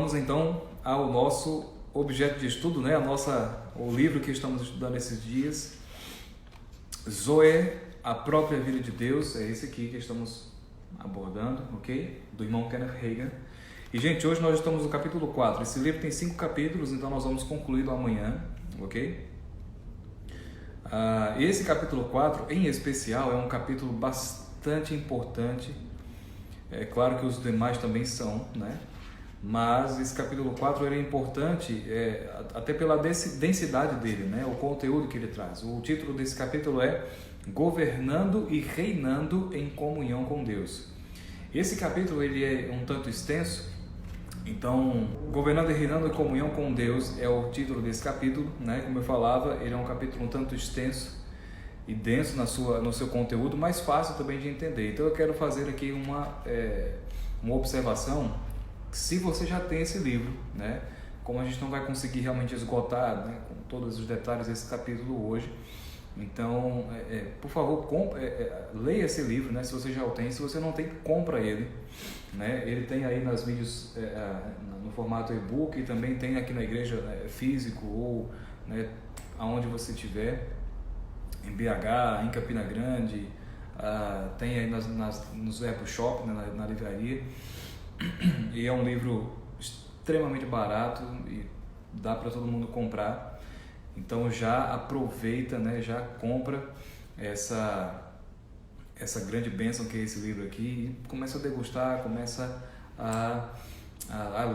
vamos então ao nosso objeto de estudo, né? O livro que estamos estudando esses dias, Zoe, a própria vida de Deus, é esse aqui que estamos abordando, ok? Do irmão Kenneth Hagin. E, gente, hoje nós estamos no capítulo 4. Esse livro tem 5 capítulos, então nós vamos concluí-lo amanhã, ok? Esse capítulo 4, em especial, é um capítulo bastante importante. É claro que os demais também são, né? Mas esse capítulo 4 ele é importante até pela densidade dele, né? O conteúdo que ele traz. O título desse capítulo é Governando e Reinando em Comunhão com Deus. Esse capítulo ele é um tanto extenso, então Governando e Reinando em Comunhão com Deus é o título desse capítulo, né? Como eu falava, ele é um capítulo um tanto extenso e denso no seu conteúdo, mas fácil também de entender. Então eu quero fazer aqui uma observação. Se você já tem esse livro, né, como a gente não vai conseguir realmente esgotar, né, com todos os detalhes desse capítulo hoje, então, por favor, leia esse livro, né, se você já o tem. Se você não tem, compra ele, né, ele tem aí nas mídias, no formato e-book, e também tem aqui na igreja, né, físico ou, né, aonde você estiver, em BH, em Campina Grande, tem aí nos Apple Shop, né, na livraria. E é um livro extremamente barato e dá para todo mundo comprar. Então já aproveita, né? Já compra essa grande bênção que é esse livro aqui e começa a degustar, começa a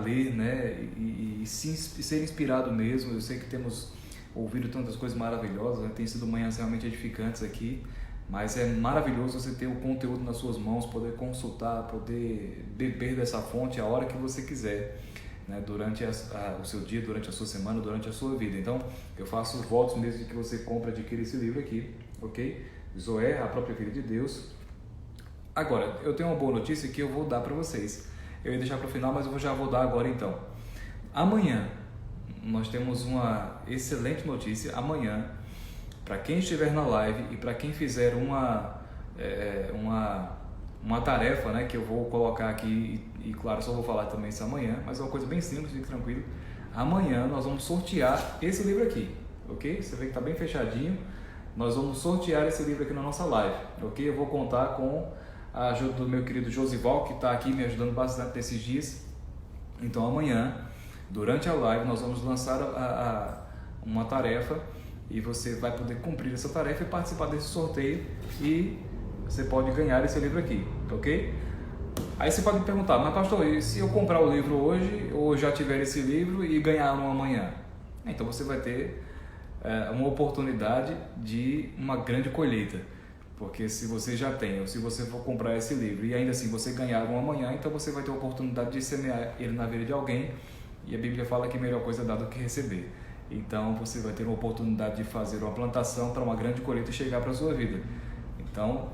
ler, né? E ser inspirado mesmo. Eu sei que temos ouvido tantas coisas maravilhosas, né? Tem sido manhãs realmente edificantes aqui. Mas é maravilhoso você ter o conteúdo nas suas mãos, poder consultar, poder beber dessa fonte a hora que você quiser, né? Durante o seu dia, durante a sua semana, durante a sua vida. Então, eu faço os votos mesmo de que você compre, adquira esse livro aqui, ok? Zoé, a própria vida de Deus. Agora, eu tenho uma boa notícia que eu vou dar para vocês. Eu ia deixar para o final, mas eu já vou dar agora então. Amanhã, nós temos uma excelente notícia. Amanhã, para quem estiver na live e para quem fizer uma tarefa, né, que eu vou colocar aqui, e claro, só vou falar também isso amanhã, mas é uma coisa bem simples, fique tranquilo. Amanhã nós vamos sortear esse livro aqui, ok? Você vê que está bem fechadinho. Nós vamos sortear esse livro aqui na nossa live, ok? Eu vou contar com a ajuda do meu querido Josival, que está aqui me ajudando bastante nesses dias. Então amanhã, durante a live, nós vamos lançar uma tarefa e você vai poder cumprir essa tarefa e participar desse sorteio e você pode ganhar esse livro aqui, ok? Aí você pode me perguntar, mas pastor, e se eu comprar o livro hoje ou já tiver esse livro e ganhar um amanhã? Então você vai ter uma oportunidade de uma grande colheita, porque se você já tem ou se você for comprar esse livro e ainda assim você ganhar um amanhã, então você vai ter a oportunidade de semear ele na vida de alguém, e a Bíblia fala que melhor coisa é dar do que receber. Então você vai ter uma oportunidade de fazer uma plantação para uma grande colheita chegar para a sua vida. Então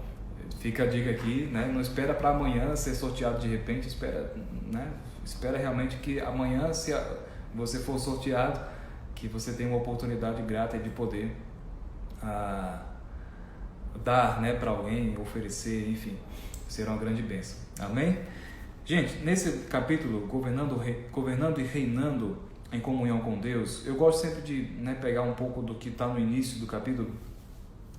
fica a dica aqui, né? Não espera para amanhã ser sorteado de repente, espera, né? Espera realmente que amanhã, se você for sorteado, que você tenha uma oportunidade grata de poder dar, né, para alguém, oferecer, enfim, será uma grande bênção. Amém? Gente, nesse capítulo, governando e reinando em comunhão com Deus, eu gosto sempre de, né, pegar um pouco do que está no início do capítulo.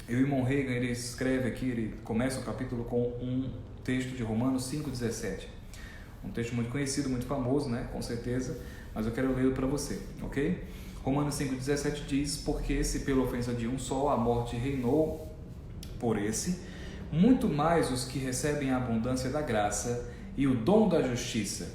E o irmão Hagin, ele escreve aqui, ele começa o capítulo com um texto de Romanos 5,17. Um texto muito conhecido, muito famoso, né, com certeza, mas eu quero ler para você, ok? Romanos 5,17 diz: porque se pela ofensa de um só a morte reinou por esse, muito mais os que recebem a abundância da graça e o dom da justiça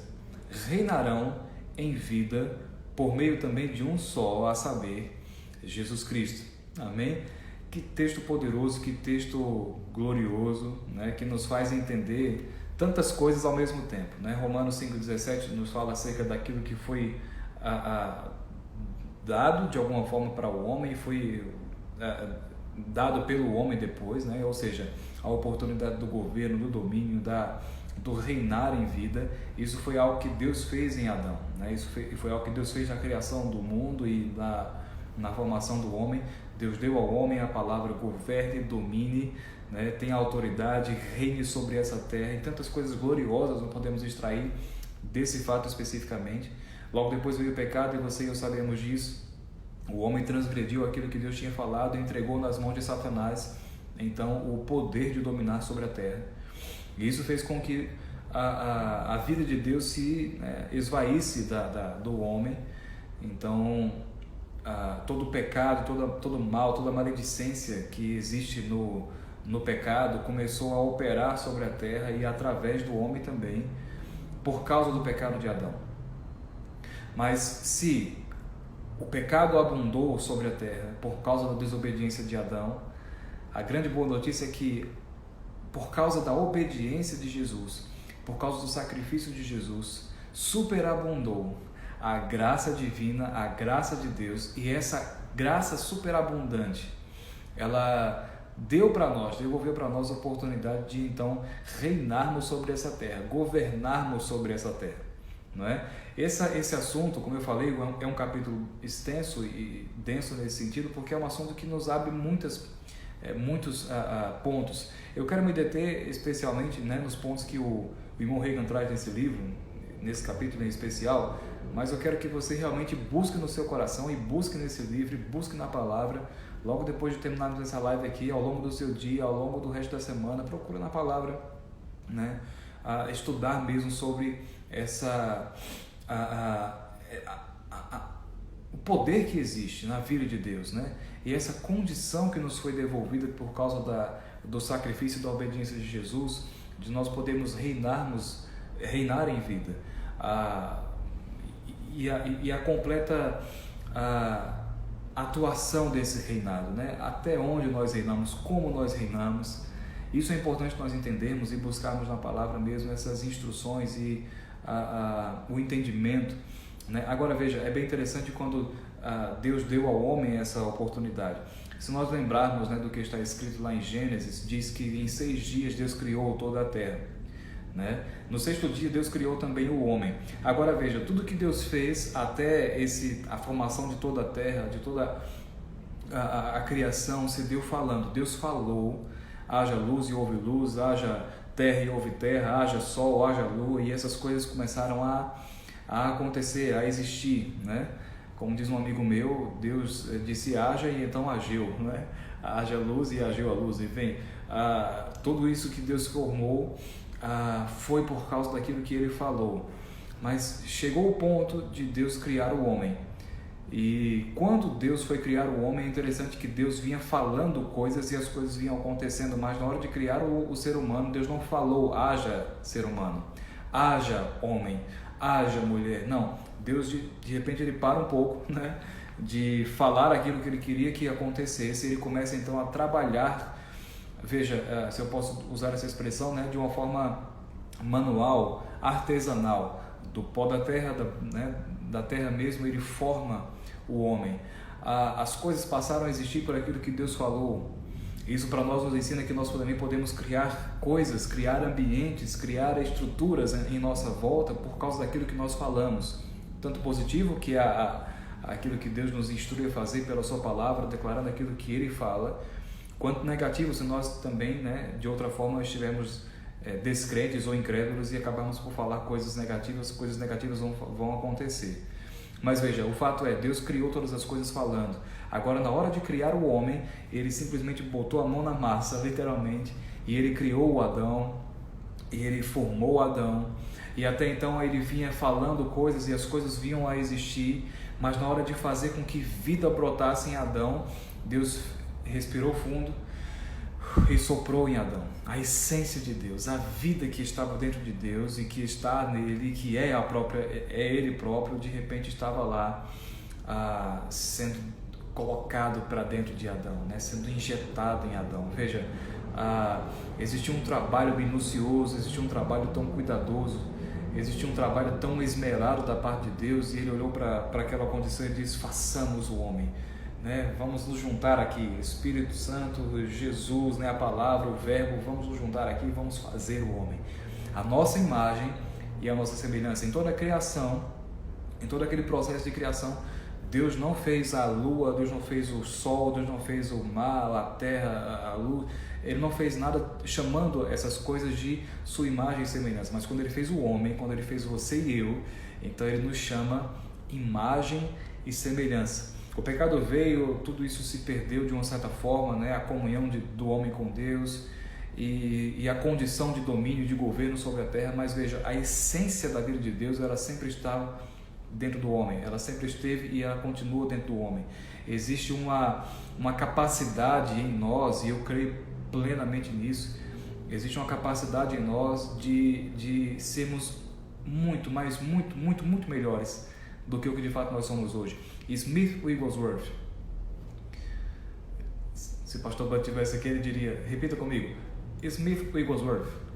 reinarão em vida por meio também de um só, a saber, Jesus Cristo. Amém? Que texto poderoso, que texto glorioso, né? Que nos faz entender tantas coisas ao mesmo tempo, né? Romanos 5,17 nos fala acerca daquilo que foi dado de alguma forma para o homem e foi dado pelo homem depois, né? Ou seja, a oportunidade do governo, do domínio, do reinar em vida. Isso foi algo que Deus fez em Adão, né? Isso foi algo que Deus fez na criação do mundo e na formação do homem. Deus deu ao homem a palavra: governe, domine, né? Tenha autoridade, reine sobre essa terra, e tantas coisas gloriosas não podemos extrair desse fato especificamente. Logo depois veio o pecado e você e eu sabemos disso. O homem transgrediu aquilo que Deus tinha falado e entregou nas mãos de Satanás, então, o poder de dominar sobre a terra. E isso fez com que a vida de Deus se esvaísse do homem. Então, todo o pecado, todo o mal, toda a maledicência que existe no pecado começou a operar sobre a terra e através do homem também, por causa do pecado de Adão. Mas se o pecado abundou sobre a terra por causa da desobediência de Adão, a grande boa notícia é que, por causa da obediência de Jesus, por causa do sacrifício de Jesus, superabundou a graça divina, a graça de Deus, e essa graça superabundante, ela devolveu para nós a oportunidade de então reinarmos sobre essa terra, governarmos sobre essa terra, não é? Esse assunto, como eu falei, é um capítulo extenso e denso nesse sentido, porque é um assunto que nos abre muitos pontos. Eu quero me deter especialmente, nos pontos que o irmão Reagan traz nesse livro, nesse capítulo em especial, mas eu quero que você realmente busque no seu coração e busque nesse livro, busque na palavra. Logo depois de terminarmos essa live aqui, ao longo do seu dia, ao longo do resto da semana, procure na palavra, estudar mesmo sobre o poder que existe na vida de Deus, e essa condição que nos foi devolvida por causa do sacrifício e da obediência de Jesus, de nós podermos reinar em vida, e a completa atuação desse reinado, até onde nós reinamos, como nós reinamos. Isso é importante nós entendermos e buscarmos na palavra mesmo essas instruções e o entendimento, Agora veja, é bem interessante quando Deus deu ao homem essa oportunidade. Se nós lembrarmos do que está escrito lá em Gênesis, diz que em 6 dias Deus criou toda a terra, No 6º dia Deus criou também o homem. Agora veja, tudo que Deus fez até a formação de toda a terra, de toda a criação, se deu falando. Deus falou, haja luz e houve luz, haja terra e houve terra, haja sol, haja lua, e essas coisas começaram a acontecer, a existir, Como diz um amigo meu, Deus disse haja e então agiu, Haja luz e agiu a luz, e vem, tudo isso que Deus formou foi por causa daquilo que Ele falou. Mas chegou o ponto de Deus criar o homem, e quando Deus foi criar o homem, é interessante que Deus vinha falando coisas e as coisas vinham acontecendo, mas na hora de criar o ser humano, Deus não falou haja ser humano, haja homem, haja mulher. Não, Deus de repente Ele para um pouco, de falar aquilo que Ele queria que acontecesse. Ele começa então a trabalhar, veja, se eu posso usar essa expressão, de uma forma manual, artesanal, do pó da terra, da terra mesmo, Ele forma o homem. As coisas passaram a existir por aquilo que Deus falou. Isso para nós nos ensina que nós também podemos criar coisas, criar ambientes, criar estruturas em nossa volta por causa daquilo que nós falamos. Tanto positivo, que é aquilo que Deus nos instrui a fazer pela sua palavra, declarando aquilo que Ele fala, quanto negativo, se nós também, de outra forma, estivermos descrentes ou incrédulos e acabarmos por falar coisas negativas vão acontecer. Mas veja, o fato é, Deus criou todas as coisas falando. Agora, na hora de criar o homem, Ele simplesmente botou a mão na massa, literalmente, e Ele criou o Adão, e Ele formou Adão, e até então Ele vinha falando coisas e as coisas vinham a existir, mas na hora de fazer com que vida brotasse em Adão, Deus respirou fundo e soprou em Adão a essência de Deus, a vida que estava dentro de Deus e que está nele, que é Ele próprio. De repente estava lá sendo colocado para dentro de Adão, sendo injetado em Adão. Veja, existia um trabalho minucioso, existia um trabalho tão cuidadoso, existia um trabalho tão esmerado da parte de Deus, e Ele olhou para aquela condição e disse: façamos o homem. Vamos nos juntar aqui, Espírito Santo, Jesus, a palavra, o verbo, vamos nos juntar aqui e vamos fazer o homem, a nossa imagem e a nossa semelhança. Em toda a criação, em todo aquele processo de criação, Deus não fez a lua, Deus não fez o sol, Deus não fez o mar, a terra, a luz. Ele não fez nada chamando essas coisas de sua imagem e semelhança. Mas quando ele fez o homem, quando ele fez você e eu, então ele nos chama imagem e semelhança. O pecado veio, tudo isso se perdeu de uma certa forma, né? A comunhão do homem com Deus e a condição de domínio, de governo sobre a terra. Mas veja, a essência da vida de Deus, ela sempre estava dentro do homem, ela sempre esteve e ela continua dentro do homem. Existe uma capacidade em nós, e eu creio plenamente nisso, existe uma capacidade em nós de sermos muito melhores do que o que de fato nós somos hoje. Smith Wigglesworth, se o pastor Bud estivesse aqui, ele diria, repita comigo, Smith Wigglesworth.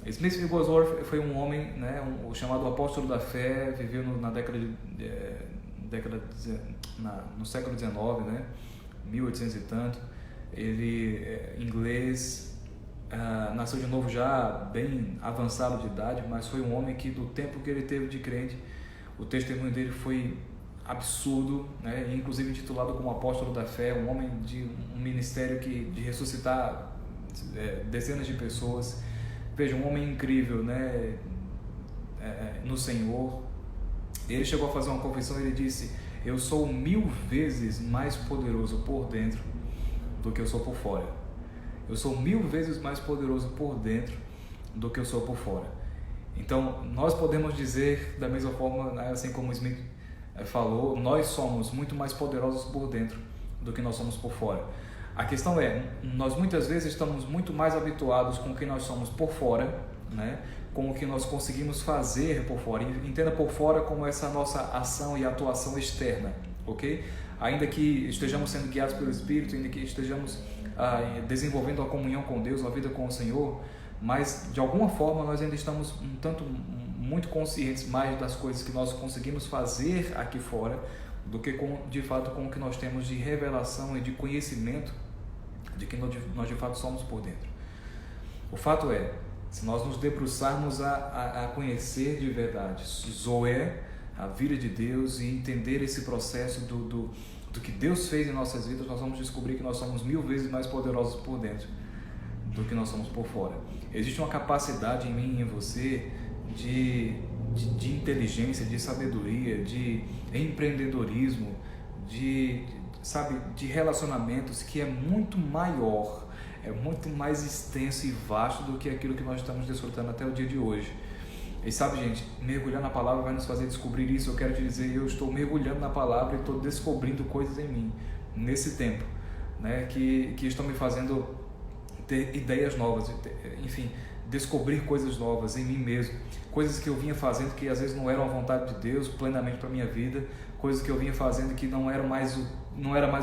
Smith Wigglesworth foi um homem, né, o chamado apóstolo da fé, viveu no século XIX, né, 1800 e tanto. Ele inglês, nasceu de novo já bem avançado de idade, mas foi um homem que do tempo que ele teve de crente, o testemunho dele foi absurdo, né, inclusive intitulado como apóstolo da fé, um homem de um ministério de ressuscitar dezenas de pessoas. Veja, um homem incrível, né, no Senhor. Ele chegou a fazer uma confissão, ele disse, eu sou 1000 vezes mais poderoso por dentro do que eu sou por fora. Eu sou 1000 vezes mais poderoso por dentro do que eu sou por fora. Então, nós podemos dizer da mesma forma, né, assim como o Smith falou, nós somos muito mais poderosos por dentro do que nós somos por fora. A questão é, nós muitas vezes estamos muito mais habituados com o que nós somos por fora, né, com o que nós conseguimos fazer por fora. Entenda por fora como essa nossa ação e atuação externa, ok? Ainda que estejamos sendo guiados pelo Espírito, ainda que estejamos desenvolvendo a comunhão com Deus, a vida com o Senhor, mas de alguma forma nós ainda estamos muito conscientes mais das coisas que nós conseguimos fazer aqui fora do que de fato com o que nós temos de revelação e de conhecimento de que nós de fato somos por dentro. O fato é, se nós nos debruçarmos a conhecer de verdade Zoe, a vida de Deus, e entender esse processo do que Deus fez em nossas vidas, nós vamos descobrir que nós somos 1000 vezes mais poderosos por dentro do que nós somos por fora. Existe uma capacidade em mim e em você de inteligência, de sabedoria, de empreendedorismo, de relacionamentos que é muito maior, é muito mais extenso e vasto do que aquilo que nós estamos desfrutando até o dia de hoje. E sabe, gente, mergulhar na palavra vai nos fazer descobrir isso. Eu quero te dizer, eu estou mergulhando na palavra e estou descobrindo coisas em mim nesse tempo, né, que estão me fazendo ter ideias novas, enfim, descobrir coisas novas em mim mesmo, coisas que eu vinha fazendo que às vezes não eram a vontade de Deus plenamente para minha vida, coisas que eu vinha fazendo que não era mais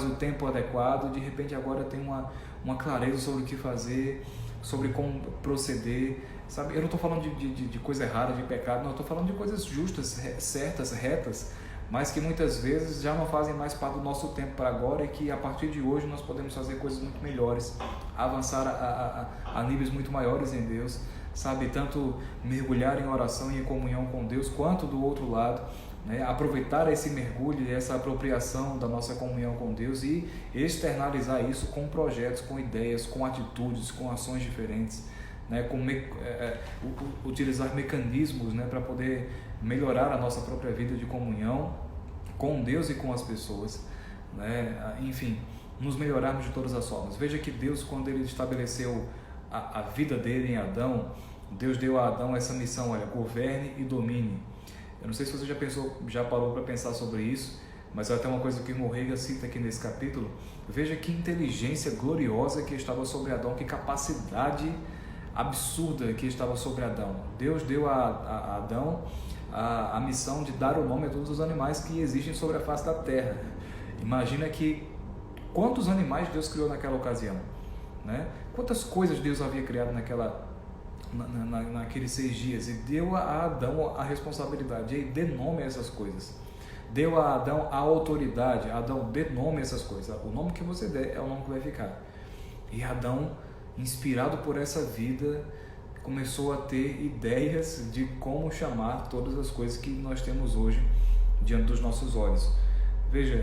o tempo adequado. De repente agora eu tenho uma clareza sobre o que fazer, sobre como proceder, sabe? Eu não estou falando de coisa errada, de pecado, não, eu estou falando de coisas justas, certas, retas, mas que muitas vezes já não fazem mais parte do nosso tempo para agora, e que a partir de hoje nós podemos fazer coisas muito melhores, avançar a níveis muito maiores em Deus, sabe? Tanto mergulhar em oração e em comunhão com Deus, quanto do outro lado, né, aproveitar esse mergulho e essa apropriação da nossa comunhão com Deus e externalizar isso com projetos, com ideias, com atitudes, com ações diferentes, né, utilizar mecanismos, né, para poder melhorar a nossa própria vida de comunhão com Deus e com as pessoas, né, enfim, nos melhorarmos de todas as formas. Veja que Deus, quando Ele estabeleceu a vida dele em Adão, Deus deu a Adão essa missão, olha, governe e domine. Eu não sei se você já parou para pensar sobre isso, mas é até uma coisa que Morrega cita aqui nesse capítulo. Veja que inteligência gloriosa que estava sobre Adão, que capacidade absurda que estava sobre Adão. Deus deu a Adão a missão de dar o nome a todos os animais que existem sobre a face da terra. Imagina que quantos animais Deus criou naquela ocasião, né? Quantas coisas Deus havia criado naqueles 6 dias, e deu a Adão a responsabilidade, e dê nome a essas coisas, deu a Adão a autoridade. Adão, dê nome a essas coisas, o nome que você der é o nome que vai ficar. E Adão, inspirado por essa vida, começou a ter ideias de como chamar todas as coisas que nós temos hoje diante dos nossos olhos. Veja,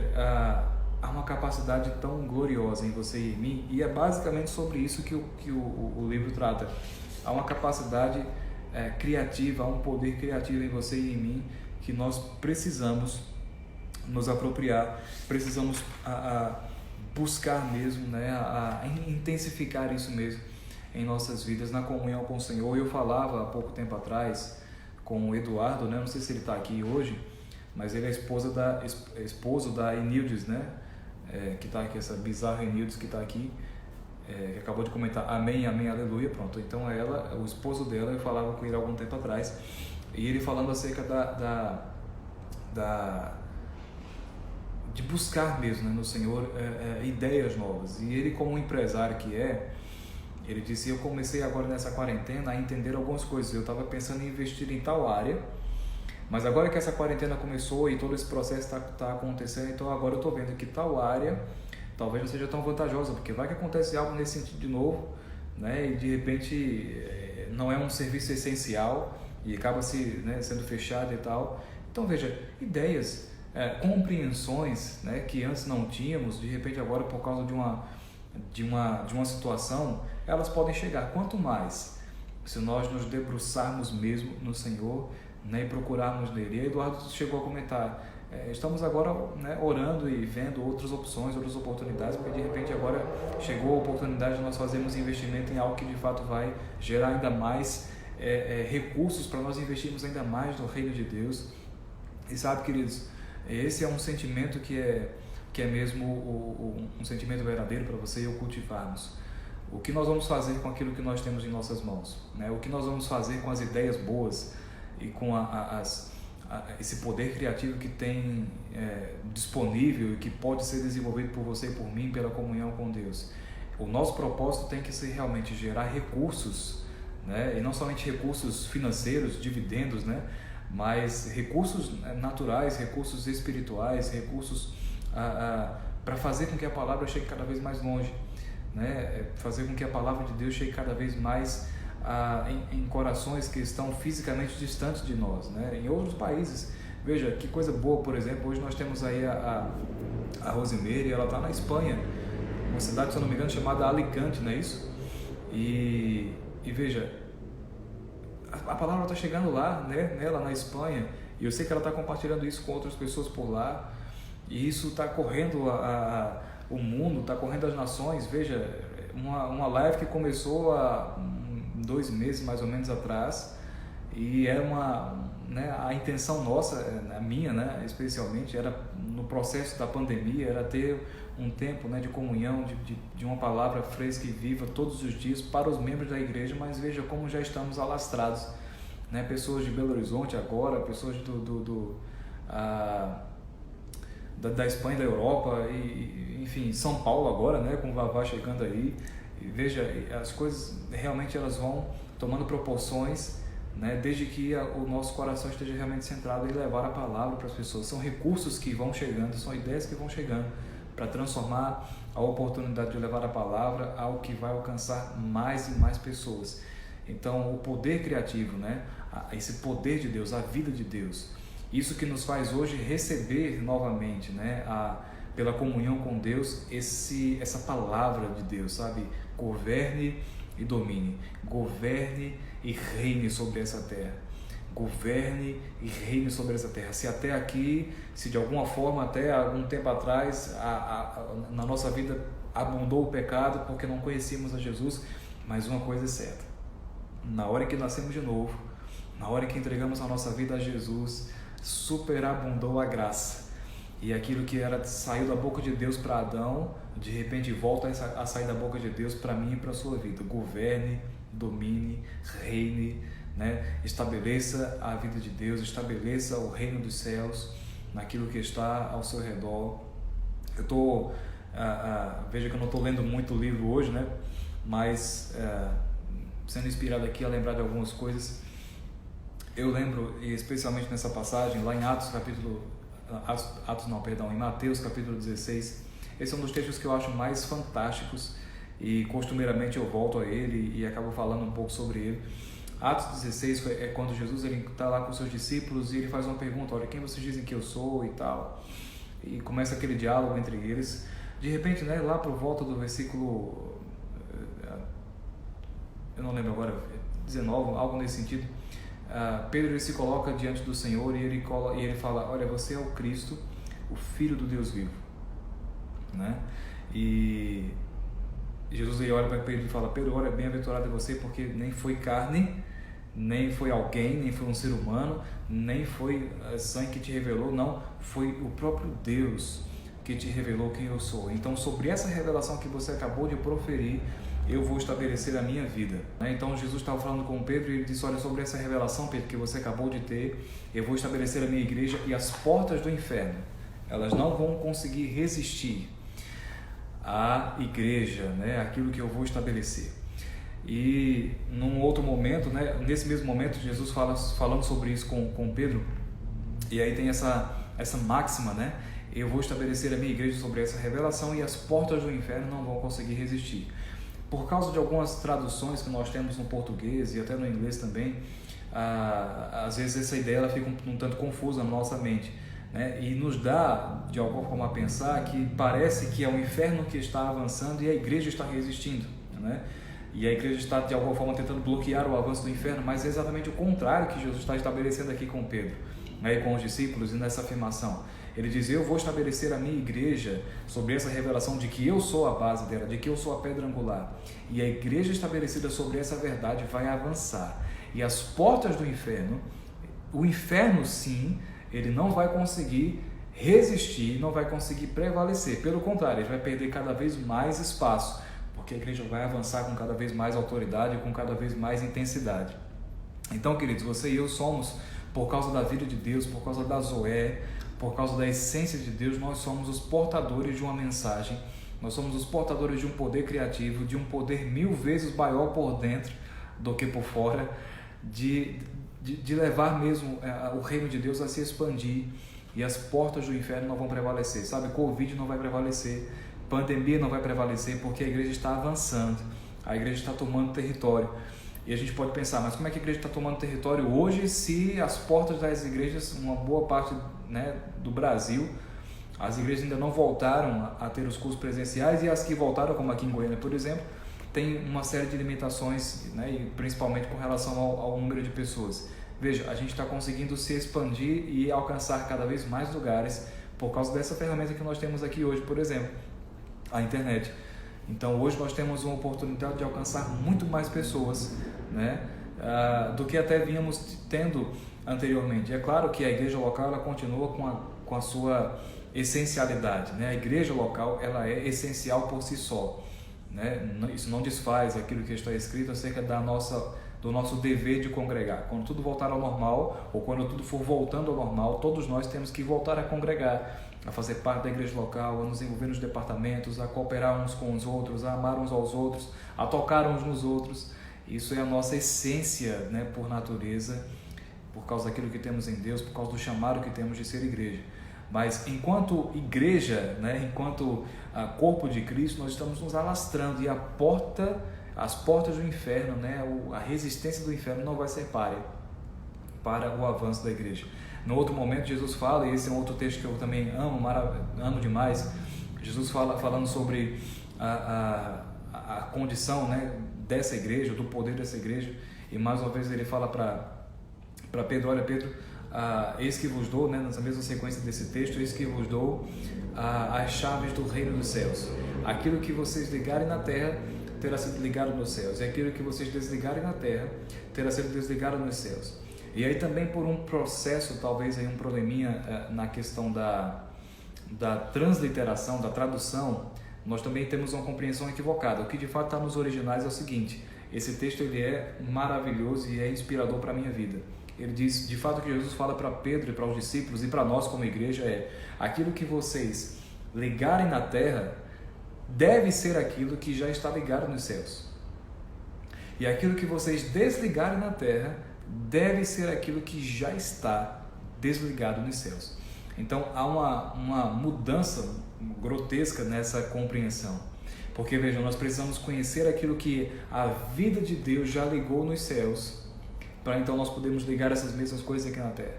há uma capacidade tão gloriosa em você e em mim, e é basicamente sobre isso que o livro trata. Há uma capacidade criativa, há um poder criativo em você e em mim que nós precisamos nos apropriar, precisamos buscar mesmo, né, a intensificar isso mesmo em nossas vidas, na comunhão com o Senhor. Eu falava há pouco tempo atrás com o Eduardo, né, não sei se ele está aqui hoje, mas ele é esposo da Enildes, né, que está aqui, essa bizarra Enildes que está aqui, que acabou de comentar amém, amém, aleluia, pronto. Então ela, o esposo dela, eu falava com ele há algum tempo atrás, e ele falando acerca de buscar mesmo, né, no Senhor ideias novas. E ele, como empresário que ele disse: eu comecei agora nessa quarentena a entender algumas coisas. Eu estava pensando em investir em tal área, mas agora que essa quarentena começou e todo esse processo está acontecendo, então agora eu estou vendo que tal área talvez não seja tão vantajosa, porque vai que acontece algo nesse sentido de novo, né, e de repente não é um serviço essencial e acaba sendo fechado e tal. Então veja, ideias, compreensões, né, que antes não tínhamos, de repente agora por causa de uma situação, elas podem chegar. Quanto mais se nós nos debruçarmos mesmo no Senhor, né, e procurarmos nele. E Eduardo chegou a comentar, estamos agora, né, orando e vendo outras opções, outras oportunidades, porque de repente agora chegou a oportunidade de nós fazermos investimento em algo que de fato vai gerar ainda mais recursos para nós investirmos ainda mais no reino de Deus. E sabe, queridos, esse é um sentimento que é mesmo um sentimento verdadeiro para você e eu cultivarmos. O que nós vamos fazer com aquilo que nós temos em nossas mãos, né? O que nós vamos fazer com as ideias boas e com esse poder criativo que tem disponível e que pode ser desenvolvido por você e por mim pela comunhão com Deus. O nosso propósito tem que ser realmente gerar recursos, né? E não somente recursos financeiros, dividendos, né? Mas recursos naturais, recursos espirituais, recursos para fazer com que a palavra chegue cada vez mais longe, né? Fazer com que a palavra de Deus chegue cada vez mais em corações que estão fisicamente distantes de nós, né? Em outros países. Veja que coisa boa, por exemplo, hoje nós temos aí a Rosimeire, ela está na Espanha, uma cidade, se eu não me engano, chamada Alicante, não é isso? E veja, a palavra está chegando lá, né, nela na Espanha, e eu sei que ela está compartilhando isso com outras pessoas por lá, e isso está correndo o mundo, está correndo as nações. Veja, uma live que começou há 2 meses mais ou menos atrás, e era a intenção nossa, a minha, né, especialmente, era no processo da pandemia, era ter um tempo, né, de comunhão, de uma palavra fresca e viva todos os dias para os membros da igreja. Mas veja como já estamos alastrados, né, pessoas de Belo Horizonte agora, pessoas da Espanha, da Europa, e enfim, São Paulo agora, né, com o Vavá chegando aí. E veja, as coisas realmente elas vão tomando proporções, né, desde que o nosso coração esteja realmente centrado em levar a palavra para as pessoas. São recursos que vão chegando, são ideias que vão chegando para transformar a oportunidade de levar a palavra ao que vai alcançar mais e mais pessoas. Então, o poder criativo, né, esse poder de Deus, a vida de Deus, isso que nos faz hoje receber novamente, né, pela comunhão com Deus, essa palavra de Deus, sabe? Governe e domine, governe e reine sobre essa terra, governe e reine sobre essa terra. Se até aqui, se de alguma forma até algum tempo atrás na nossa vida abundou o pecado porque não conhecíamos a Jesus, mas uma coisa é certa: na hora que nascemos de novo, na hora que entregamos a nossa vida a Jesus, superabundou a graça. E aquilo que saiu da boca de Deus para Adão, de repente volta a sair da boca de Deus para mim e para a sua vida. Governe, domine, reine, né? Estabeleça a vida de Deus, estabeleça o reino dos céus naquilo que está ao seu redor. Eu estou, veja que eu não estou lendo muito livro hoje, né? Mas sendo inspirado aqui a lembrar de algumas coisas, eu lembro, e especialmente nessa passagem lá em em Mateus capítulo 16, esse é um dos textos que eu acho mais fantásticos e costumeiramente eu volto a ele e acabo falando um pouco sobre ele. Atos 16 é quando Jesus está lá com seus discípulos e ele faz uma pergunta: olha, quem vocês dizem que eu sou e tal. e começa aquele diálogo entre eles. De repente, né, lá por volta do versículo, eu não lembro agora, 19, algo nesse sentido, Pedro ele se coloca diante do Senhor e ele fala: olha, você é o Cristo, o Filho do Deus vivo, né? E Jesus ele olha para Pedro e fala: Pedro, olha, bem-aventurado é você, porque nem foi carne, nem foi alguém, nem foi um ser humano, nem foi sangue que te revelou, não, foi o próprio Deus que te revelou quem eu sou. Então, sobre essa revelação que você acabou de proferir, eu vou estabelecer a minha vida. Então Jesus estava falando com Pedro e ele disse: olha, sobre essa revelação, Pedro, que você acabou de ter, eu vou estabelecer a minha igreja, e as portas do inferno, elas não vão conseguir resistir à igreja, né? Aquilo que eu vou estabelecer. E num outro momento, né? Nesse mesmo momento, Jesus falando sobre isso com Pedro, e aí tem essa máxima, né? Eu vou estabelecer a minha igreja sobre essa revelação, e as portas do inferno não vão conseguir resistir. Por causa de algumas traduções que nós temos no português e até no inglês também, às vezes essa ideia ela fica um tanto confusa na nossa mente, né? E nos dá de alguma forma a pensar que parece que é o inferno que está avançando e a igreja está resistindo, né? E a igreja está de alguma forma tentando bloquear o avanço do inferno, mas é exatamente o contrário que Jesus está estabelecendo aqui com Pedro, né? E com os discípulos, e nessa afirmação. Ele diz: eu vou estabelecer a minha igreja sobre essa revelação de que eu sou a base dela, de que eu sou a pedra angular. E a igreja estabelecida sobre essa verdade vai avançar. E as portas do inferno, o inferno sim, ele não vai conseguir resistir, não vai conseguir prevalecer. Pelo contrário, ele vai perder cada vez mais espaço, porque a igreja vai avançar com cada vez mais autoridade, com cada vez mais intensidade. Então, queridos, você e eu somos, por causa da vida de Deus, por causa da Zoé, por causa da essência de Deus, nós somos os portadores de uma mensagem, nós somos os portadores de um poder criativo, de um poder 1000 vezes maior por dentro do que por fora, de levar mesmo o reino de Deus a se expandir, e as portas do inferno não vão prevalecer, sabe? Covid não vai prevalecer, pandemia não vai prevalecer, porque a igreja está avançando, a igreja está tomando território. E a gente pode pensar: mas como é que a igreja está tomando território hoje, se as portas das igrejas, uma boa parte, né, do Brasil, as igrejas ainda não voltaram a ter os cultos presenciais, e as que voltaram, como aqui em Goiânia, por exemplo, tem uma série de limitações, né, e principalmente com relação ao número de pessoas. Veja, a gente está conseguindo se expandir e alcançar cada vez mais lugares por causa dessa ferramenta que nós temos aqui hoje, por exemplo, a internet. Então hoje nós temos uma oportunidade de alcançar muito mais pessoas, né, do que até vínhamos tendo anteriormente. É claro que a igreja local ela continua com a sua essencialidade, né? A igreja local ela é essencial por si só, né? Isso não desfaz aquilo que está escrito acerca do nosso dever de congregar. Quando tudo voltar ao normal, ou quando tudo for voltando ao normal, todos nós temos que voltar a congregar, a fazer parte da igreja local, a nos envolver nos departamentos, a cooperar uns com os outros, a amar uns aos outros, a tocar uns nos outros. Isso é a nossa essência, né, por natureza, por causa daquilo que temos em Deus, por causa do chamado que temos de ser igreja. Mas enquanto igreja, né, enquanto corpo de Cristo, nós estamos nos alastrando, e as portas do inferno, né, a resistência do inferno não vai ser páreo para o avanço da igreja. No outro momento, Jesus fala, e esse é um outro texto que eu também amo demais, Jesus falando sobre a condição, né, dessa igreja, do poder dessa igreja, e mais uma vez ele fala para Pedro: olha, Pedro, eis que vos dou, né, nessa mesma sequência desse texto, eis que vos dou as chaves do reino dos céus. Aquilo que vocês ligarem na terra terá sido ligado nos céus, e aquilo que vocês desligarem na terra terá sido desligado nos céus. E aí também por um processo, talvez aí um probleminha na questão da transliteração, da tradução, nós também temos uma compreensão equivocada. O que de fato está nos originais é o seguinte: esse texto ele é maravilhoso e é inspirador para a minha vida. Ele diz, de fato, que Jesus fala para Pedro e para os discípulos e para nós como igreja é: aquilo que vocês ligarem na terra deve ser aquilo que já está ligado nos céus, e aquilo que vocês desligarem na terra deve ser aquilo que já está desligado nos céus. Então há uma mudança grotesca nessa compreensão, porque vejam, nós precisamos conhecer aquilo que a vida de Deus já ligou nos céus, para então nós podermos ligar essas mesmas coisas aqui na terra.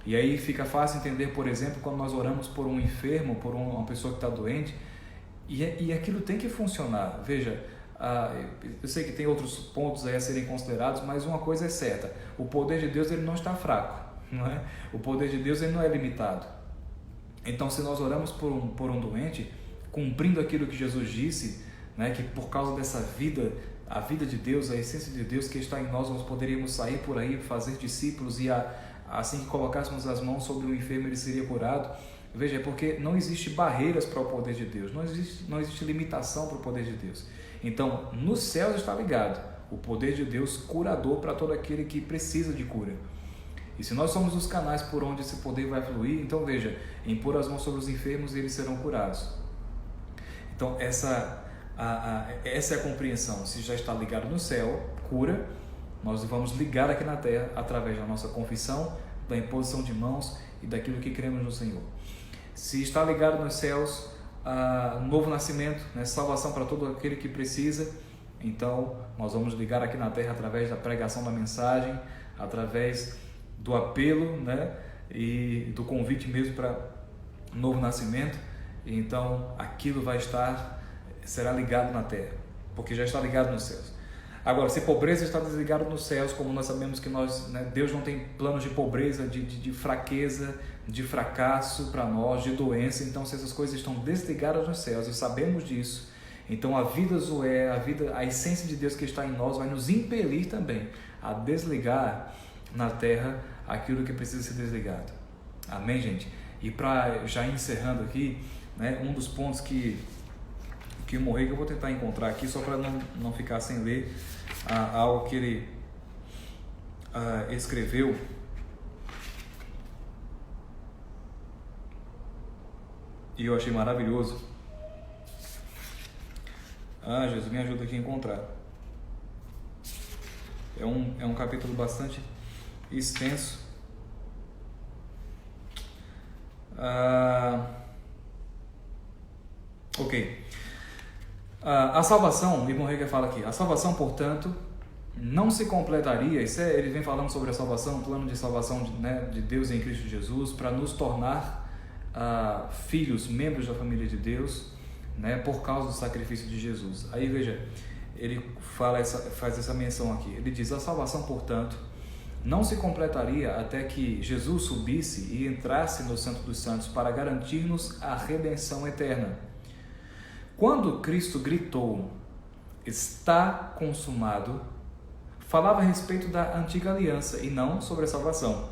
E aí fica fácil entender, por exemplo, quando nós oramos por um enfermo, por uma pessoa que está doente, e aquilo tem que funcionar. Veja, eu sei que tem outros pontos aí a serem considerados, mas uma coisa é certa: o poder de Deus ele não está fraco, não é? O poder de Deus ele não é limitado. Então, se nós oramos por um doente, cumprindo aquilo que Jesus disse, né, que por causa dessa vida, a vida de Deus, a essência de Deus que está em nós, nós poderíamos sair por aí, fazer discípulos e assim que colocássemos as mãos sobre o enfermo ele seria curado. Veja, é porque não existe barreiras para o poder de Deus, não existe limitação para o poder de Deus. Então, nos céus está ligado o poder de Deus curador para todo aquele que precisa de cura. E se nós somos os canais por onde esse poder vai fluir, então veja, impor as mãos sobre os enfermos e eles serão curados. Então essa é a compreensão. Se já está ligado no céu, cura, nós vamos ligar aqui na terra através da nossa confissão, da imposição de mãos e daquilo que cremos no Senhor. Se está ligado nos céus, novo nascimento, né, salvação para todo aquele que precisa, então nós vamos ligar aqui na terra através da pregação da mensagem, através do apelo, né, e do convite mesmo para novo nascimento. Então aquilo será ligado na terra, porque já está ligado nos céus. Agora, se pobreza está desligada nos céus, como nós sabemos que Deus não tem planos de pobreza, de fraqueza, de fracasso para nós, de doença. Então, se essas coisas estão desligadas nos céus e sabemos disso, então a vida Zoé, a essência de Deus que está em nós vai nos impelir também a desligar na terra aquilo que precisa ser desligado. Amém, gente? E para já encerrando aqui, né, um dos pontos que o Morrega eu vou tentar encontrar aqui, só para não ficar sem ler algo que ele escreveu. E eu achei maravilhoso. Jesus, me ajuda aqui a encontrar. É um capítulo bastante extenso. Ok. A salvação, o irmão Rega fala aqui, a salvação, portanto, não se completaria, ele vem falando sobre a salvação, o plano de salvação de Deus em Cristo Jesus, para nos tornar filhos, membros da família de Deus, né, por causa do sacrifício de Jesus. Aí veja, ele faz essa menção aqui, ele diz: a salvação, portanto, não se completaria até que Jesus subisse e entrasse no Santo dos Santos para garantir-nos a redenção eterna. Quando Cristo gritou, está consumado, falava a respeito da antiga aliança e não sobre a salvação,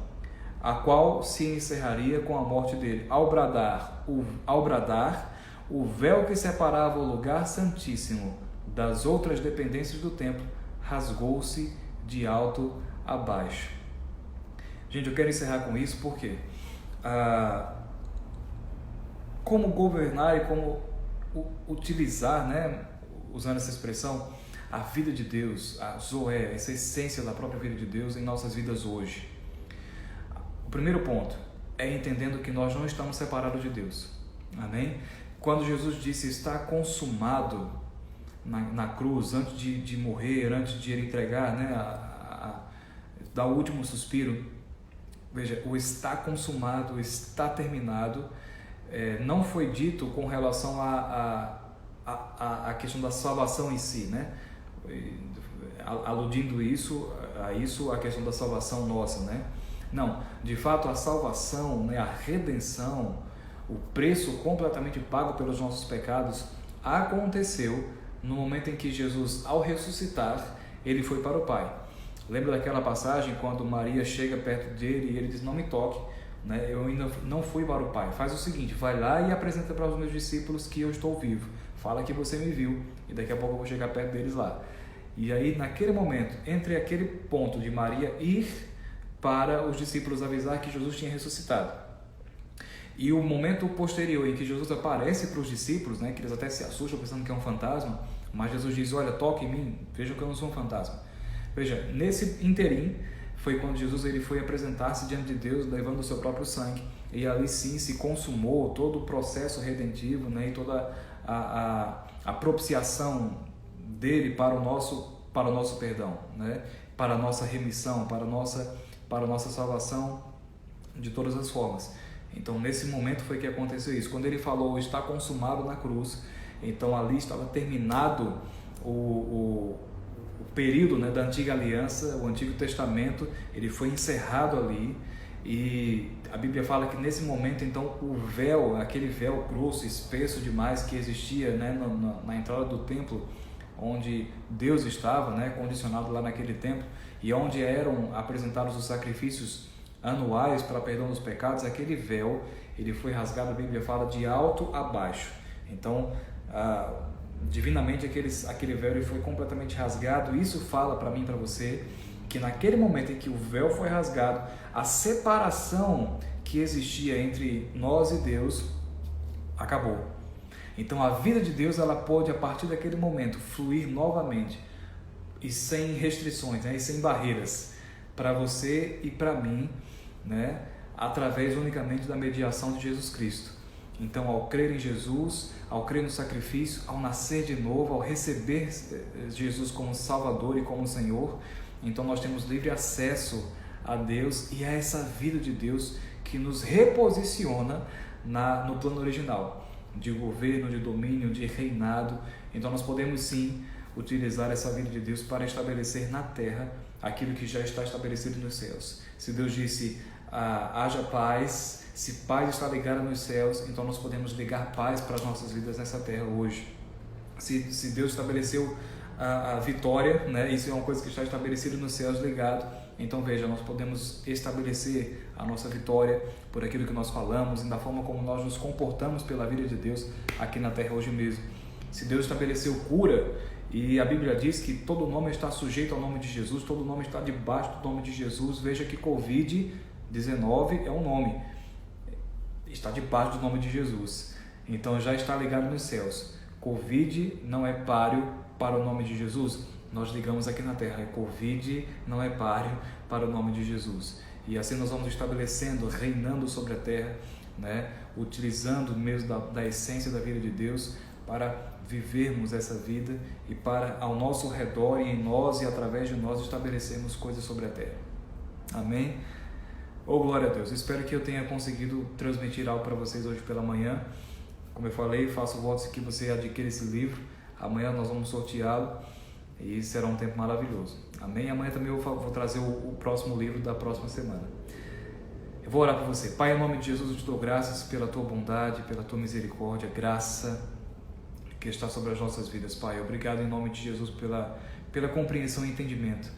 a qual se encerraria com a morte dele. Ao bradar, o véu que separava o lugar santíssimo das outras dependências do templo rasgou-se de alto a baixo. Gente, eu quero encerrar com isso porque como governar e como utilizar, né, usando essa expressão, a vida de Deus, a Zoé, essa essência da própria vida de Deus em nossas vidas hoje. O primeiro ponto é entendendo que nós não estamos separados de Deus. Amém? Quando Jesus disse está consumado na cruz, antes de morrer, antes de ele entregar, né, dar o último suspiro, veja, o está consumado, está terminado, não foi dito com relação à questão da salvação em si, né? Aludindo a questão da salvação nossa, né? Não, de fato a salvação, né, a redenção, o preço completamente pago pelos nossos pecados aconteceu no momento em que Jesus, ao ressuscitar, ele foi para o Pai. Lembra daquela passagem quando Maria chega perto dele e ele diz: não me toque, né? Eu ainda não fui para o Pai. Faz o seguinte, vai lá e apresenta para os meus discípulos que eu estou vivo. Fala que você me viu e daqui a pouco eu vou chegar perto deles lá. E aí, naquele momento, entre aquele ponto de Maria ir para os discípulos avisar que Jesus tinha ressuscitado e o momento posterior em que Jesus aparece para os discípulos, né, que eles até se assustam pensando que é um fantasma, mas Jesus diz: olha, toque em mim, vejam que eu não sou um fantasma. Veja, nesse interim foi quando Jesus ele foi apresentar-se diante de Deus levando o seu próprio sangue, e ali sim se consumou todo o processo redentivo, né, e toda a propiciação dele para o nosso perdão, né, para a nossa remissão, para a nossa salvação de todas as formas. Então, nesse momento foi que aconteceu isso. Quando ele falou, está consumado na cruz, então ali estava terminado o período, né, da antiga aliança, o Antigo Testamento, ele foi encerrado ali. E a Bíblia fala que nesse momento, então, o véu, aquele véu grosso, espesso demais que existia, né, na entrada do templo, onde Deus estava, né, condicionado lá naquele templo, e onde eram apresentados os sacrifícios anuais para perdão dos pecados, aquele véu, ele foi rasgado, a Bíblia fala, de alto a baixo. Então, divinamente, aquele véu ele foi completamente rasgado. Isso fala para mim e para você que naquele momento em que o véu foi rasgado, a separação que existia entre nós e Deus acabou. Então a vida de Deus, ela pôde a partir daquele momento fluir novamente e sem restrições, né, e sem barreiras para você e para mim, né, através unicamente da mediação de Jesus Cristo. Então, ao crer em Jesus, ao crer no sacrifício, ao nascer de novo, ao receber Jesus como Salvador e como Senhor, então nós temos livre acesso a Deus e a essa vida de Deus que nos reposiciona no plano original, de governo, de domínio, de reinado. Então nós podemos sim utilizar essa vida de Deus para estabelecer na terra aquilo que já está estabelecido nos céus. Se Deus disse, haja paz, se paz está ligada nos céus, então nós podemos ligar paz para as nossas vidas nessa terra hoje. Se Deus estabeleceu a vitória, né, isso é uma coisa que está estabelecida nos céus, ligado. Então veja, nós podemos estabelecer a nossa vitória por aquilo que nós falamos e da forma como nós nos comportamos pela vida de Deus aqui na terra hoje mesmo. Se Deus estabeleceu cura, e a Bíblia diz que todo nome está sujeito ao nome de Jesus, todo nome está debaixo do nome de Jesus. Veja que Covid-19 é um nome, está debaixo do nome de Jesus, então já está ligado nos céus. Covid não é páreo para o nome de Jesus, nós ligamos aqui na terra, Covid não é páreo para o nome de Jesus. E assim nós vamos estabelecendo, reinando sobre a terra, né, utilizando mesmo da essência da vida de Deus para vivermos essa vida e para ao nosso redor e em nós e através de nós estabelecermos coisas sobre a terra. Amém? Oh, glória a Deus. Espero que eu tenha conseguido transmitir algo para vocês hoje pela manhã. Como eu falei, faço votos que você adquira esse livro. Amanhã nós vamos sorteá-lo e será um tempo maravilhoso. Amém? Amanhã também eu vou trazer o próximo livro da próxima semana. Eu vou orar por você. Pai, em nome de Jesus, eu te dou graças pela tua bondade, pela tua misericórdia, graça que está sobre as nossas vidas, Pai. Obrigado em nome de Jesus pela compreensão e entendimento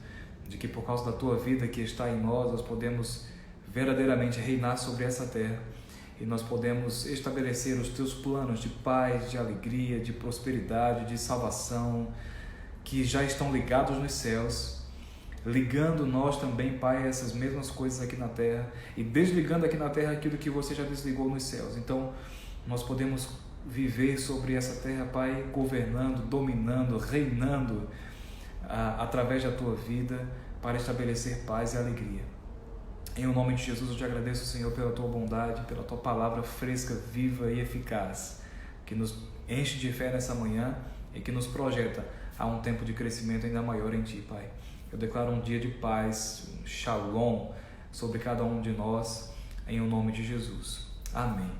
de que por causa da tua vida que está em nós podemos verdadeiramente reinar sobre essa terra e nós podemos estabelecer os teus planos de paz, de alegria, de prosperidade, de salvação, que já estão ligados nos céus, ligando nós também, Pai, essas mesmas coisas aqui na terra e desligando aqui na terra aquilo que você já desligou nos céus. Então, nós podemos viver sobre essa terra, Pai, governando, dominando, reinando através da tua vida para estabelecer paz e alegria. Em nome de Jesus, eu te agradeço, Senhor, pela tua bondade, pela tua palavra fresca, viva e eficaz, que nos enche de fé nessa manhã e que nos projeta a um tempo de crescimento ainda maior em Ti, Pai. Eu declaro um dia de paz, um shalom sobre cada um de nós, em nome de Jesus. Amém.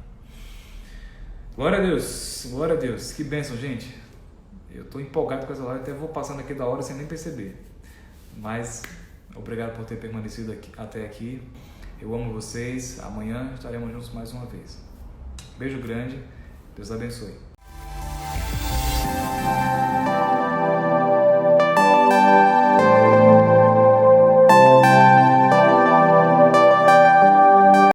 Glória a Deus, glória a Deus. Que bênção, gente. Eu estou empolgado com essa live, até vou passando aqui da hora sem nem perceber. Mas obrigado por ter permanecido até aqui. Eu amo vocês. Amanhã estaremos juntos mais uma vez. Beijo grande. Deus abençoe.